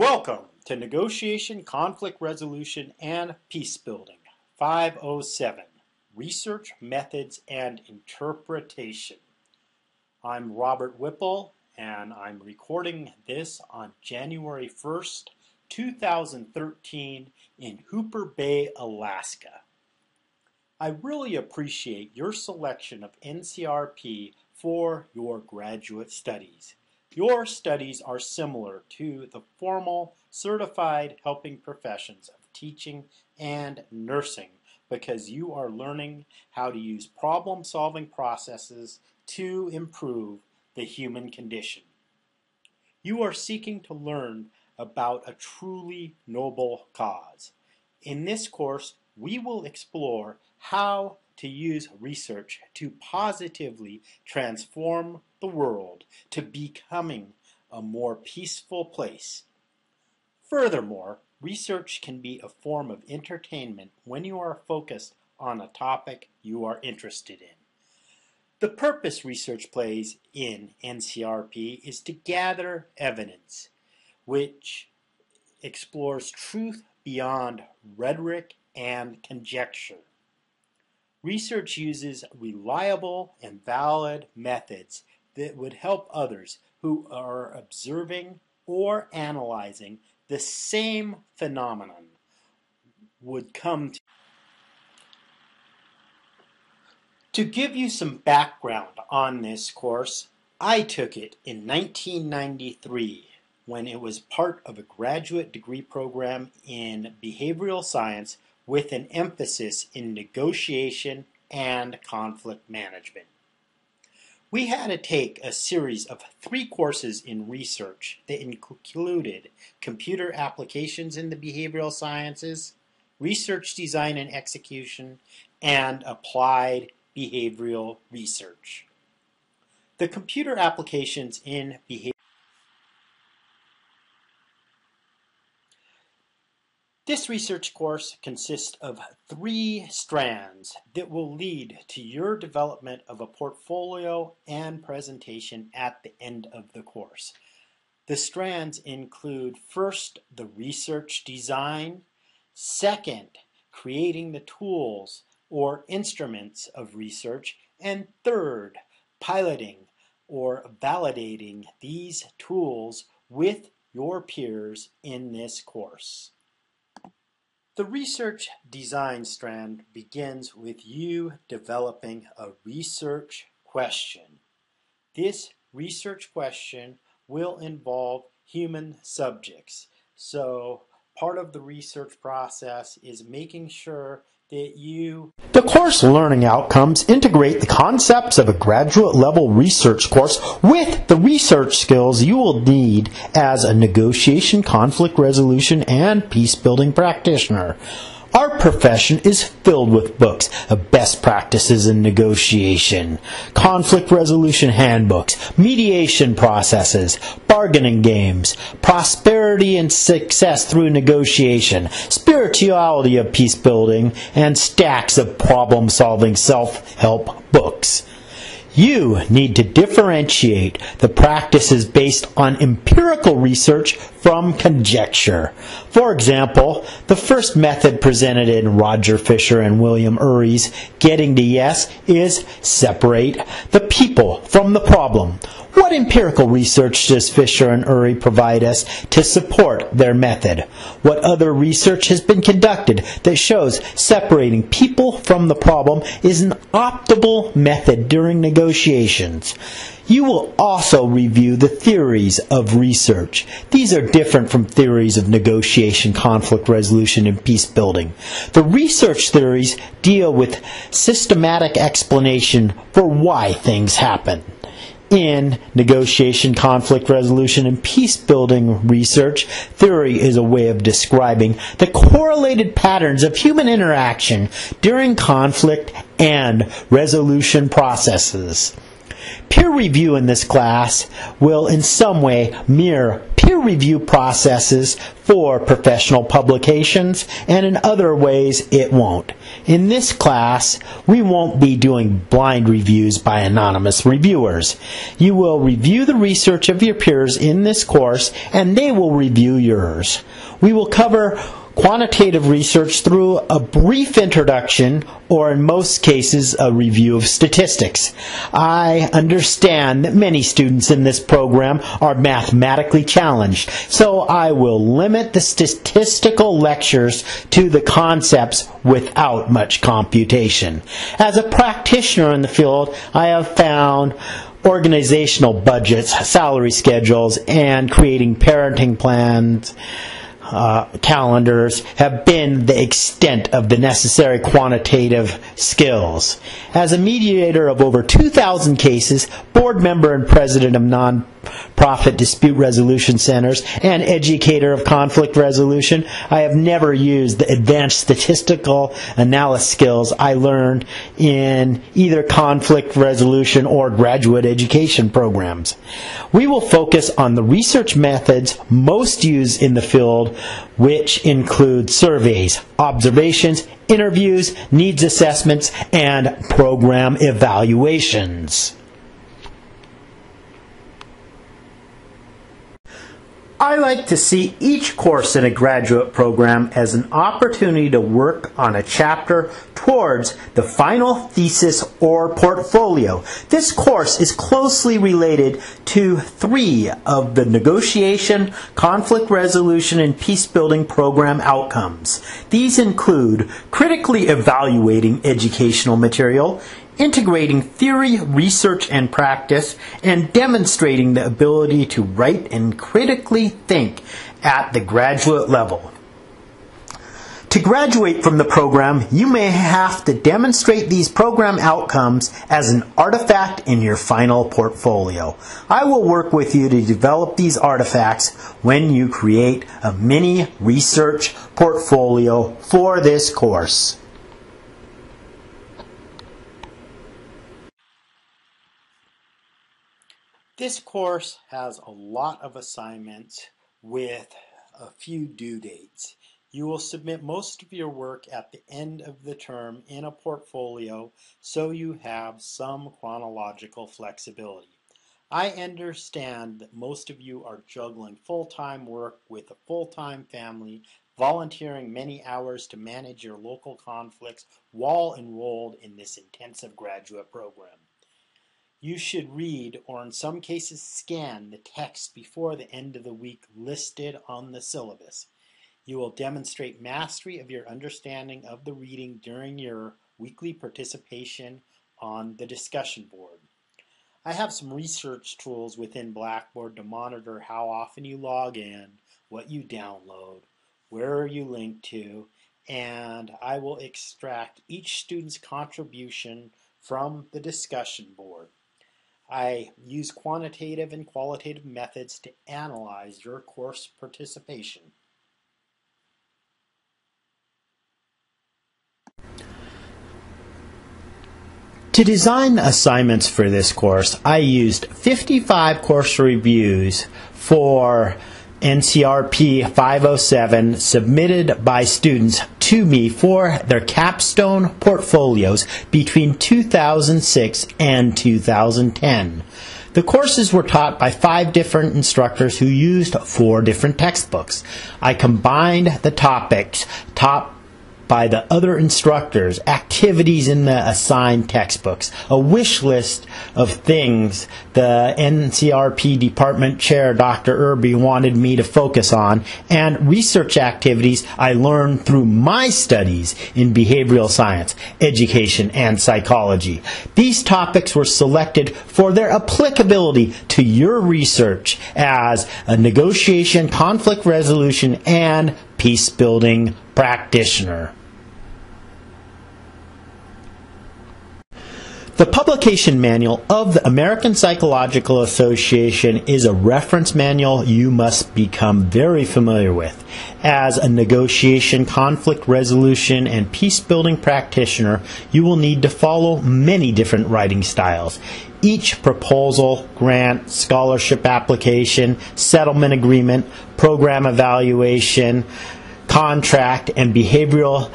Welcome to Negotiation, Conflict Resolution, and Peace Building 507, Research Methods and Interpretation. I'm Robert Whipple, and I'm recording this on January 1st, 2013 in Hooper Bay, Alaska. I really appreciate your selection of NCRP for your graduate studies. Your studies are similar to the formal certified helping professions of teaching and nursing because you are learning how to use problem-solving processes to improve the human condition. You are seeking to learn about a truly noble cause. In this course, we will explore how to use research to positively transform the world to becoming a more peaceful place. Furthermore, research can be a form of entertainment when you are focused on a topic you are interested in. The purpose research plays in NCRP is to gather evidence which explores truth beyond rhetoric and conjecture. Research uses reliable and valid methods that would help others who are observing or analyzing the same phenomenon would come to. To give you some background on this course, I took it in 1993 when it was part of a graduate degree program in behavioral science with an emphasis in negotiation and conflict management. We had to take a series of 3 courses in research that included computer applications in the behavioral sciences, research design and execution, and applied behavioral research. The computer applications in behavioral This research course consists of 3 strands that will lead to your development of a portfolio and presentation at the end of the course. The strands include first, the research design, second, creating the tools or instruments of research, and third, piloting or validating these tools with your peers in this course. The research design strand begins with you developing a research question. This research question will involve human subjects. So part of the research process is making sure that The course learning outcomes integrate the concepts of a graduate level research course with the research skills you will need as a negotiation, conflict resolution, and peace building practitioner. Our profession is filled with books of best practices in negotiation, conflict resolution handbooks, mediation processes, bargaining games, prosperity and success through negotiation, spirituality of peace building, and stacks of problem-solving self-help books. You need to differentiate the practices based on empirical research from conjecture. For example, the first method presented in Roger Fisher and William Ury's Getting to Yes is separate the people from the problem. What empirical research does Fisher and Ury provide us to support their method? What other research has been conducted that shows separating people from the problem is an optimal method during negotiations? You will also review the theories of research. These are different from theories of negotiation, conflict resolution, and peace building. The research theories deal with systematic explanation for why things happen. In negotiation, conflict resolution, and peace building research, theory is a way of describing the correlated patterns of human interaction during conflict and resolution processes. Peer review in this class will in some way mirror peer review processes for professional publications, and in other ways it won't. In this class, we won't be doing blind reviews by anonymous reviewers. You will review the research of your peers in this course, and they will review yours. We will cover quantitative research through a brief introduction, or in most cases, a review of statistics. I understand that many students in this program are mathematically challenged, so I will limit the statistical lectures to the concepts without much computation. As a practitioner in the field, I have found organizational budgets, salary schedules, and creating parenting plans calendars have been the extent of the necessary quantitative skills. As a mediator of over 2,000 cases, board member and president of non-profit dispute resolution centers, and educator of conflict resolution, I have never used the advanced statistical analysis skills I learned in either conflict resolution or graduate education programs. We will focus on the research methods most used in the field, which include surveys, observations, interviews, needs assessments, and program evaluations. I like to see each course in a graduate program as an opportunity to work on a chapter towards the final thesis or portfolio. This course is closely related to 3 of the negotiation, conflict resolution, and peace-building program outcomes. These include critically evaluating educational material, integrating theory, research, and practice, and demonstrating the ability to write and critically think at the graduate level. To graduate from the program, you may have to demonstrate these program outcomes as an artifact in your final portfolio. I will work with you to develop these artifacts when you create a mini research portfolio for this course. This course has a lot of assignments with a few due dates. You will submit most of your work at the end of the term in a portfolio, so you have some chronological flexibility. I understand that most of you are juggling full-time work with a full-time family, volunteering many hours to manage your local conflicts while enrolled in this intensive graduate program. You should read, or in some cases scan, the text before the end of the week listed on the syllabus. You will demonstrate mastery of your understanding of the reading during your weekly participation on the discussion board. I have some research tools within Blackboard to monitor how often you log in, what you download, where you link to, and I will extract each student's contribution from the discussion board. I use quantitative and qualitative methods to analyze your course participation. To design the assignments for this course, I used 55 course reviews for NCR507 submitted by students to me for their capstone portfolios between 2006 and 2010. The courses were taught by 5 different instructors who used 4 different textbooks. I combined the topics taught by the other instructors, activities in the assigned textbooks, a wish list of things the NCRP department chair, Dr. Irby, wanted me to focus on, and research activities I learned through my studies in behavioral science, education, and psychology. These topics were selected for their applicability to your research as a negotiation, conflict resolution, and peace-building practitioner. The publication manual of the American Psychological Association is a reference manual you must become very familiar with. As a negotiation, conflict resolution, and peace-building practitioner, you will need to follow many different writing styles. each proposal, grant, scholarship application, settlement agreement, program evaluation, contract, and behavioral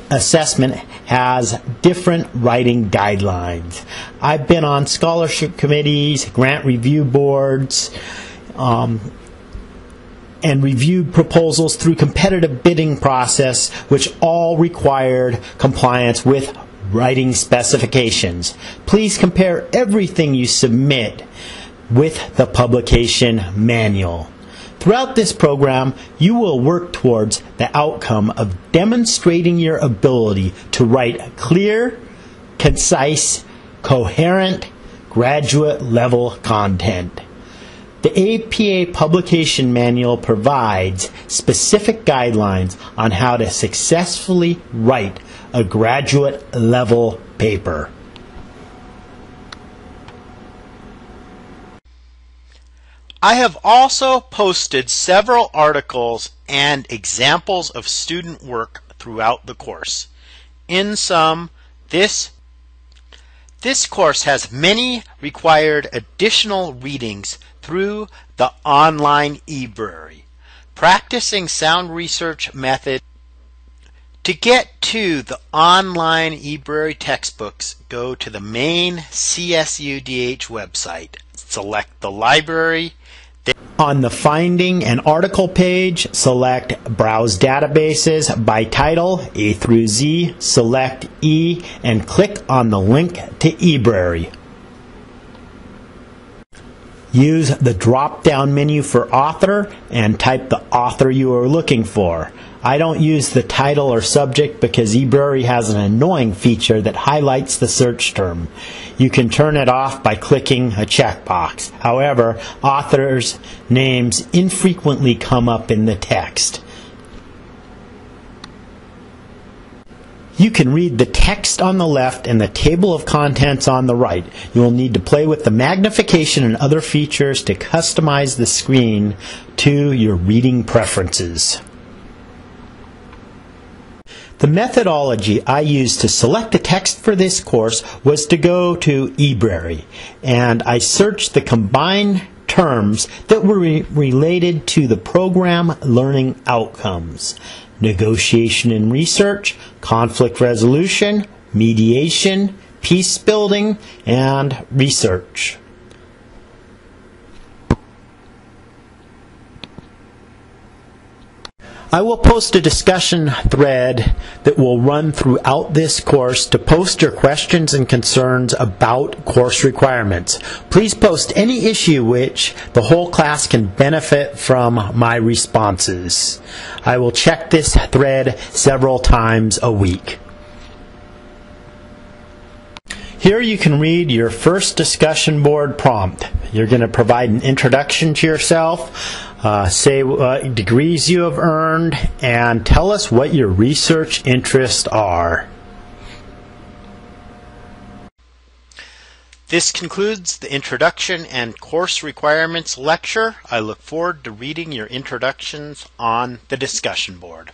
assessment has different writing guidelines. I've been on scholarship committees, grant review boards, and reviewed proposals through competitive bidding process, which all required compliance with writing specifications. Please compare everything you submit with the publication manual. Throughout this program, you will work towards the outcome of demonstrating your ability to write clear, concise, coherent, graduate-level content. The APA Publication Manual provides specific guidelines on how to successfully write a graduate-level paper. I have also posted several articles and examples of student work throughout the course. In sum, this course has many required additional readings through the online eBrary. Practicing sound research method. To get to the online eBrary textbooks, go to the main CSUDH website. Select the library. On the Finding an Article page, select Browse Databases by title, A through Z, select E, and click on the link to eBrary. Use the drop-down menu for author and type the author you are looking for. I don't use the title or subject because eBrary has an annoying feature that highlights the search term. You can turn it off by clicking a checkbox. However, authors' names infrequently come up in the text. You can read the text on the left and the table of contents on the right. You will need to play with the magnification and other features to customize the screen to your reading preferences. The methodology I used to select the text for this course was to go to eBrary, and I searched the combined terms that were related to the program learning outcomes: negotiation and research, conflict resolution, mediation, peace building, and research. I will post a discussion thread that will run throughout this course to post your questions and concerns about course requirements. Please post any issue which the whole class can benefit from my responses. I will check this thread several times a week. Here you can read your first discussion board prompt. You're going to provide an introduction to yourself, say what degrees you have earned, and tell us what your research interests are. This concludes the Introduction and Course Requirements lecture. I look forward to reading your introductions on the discussion board.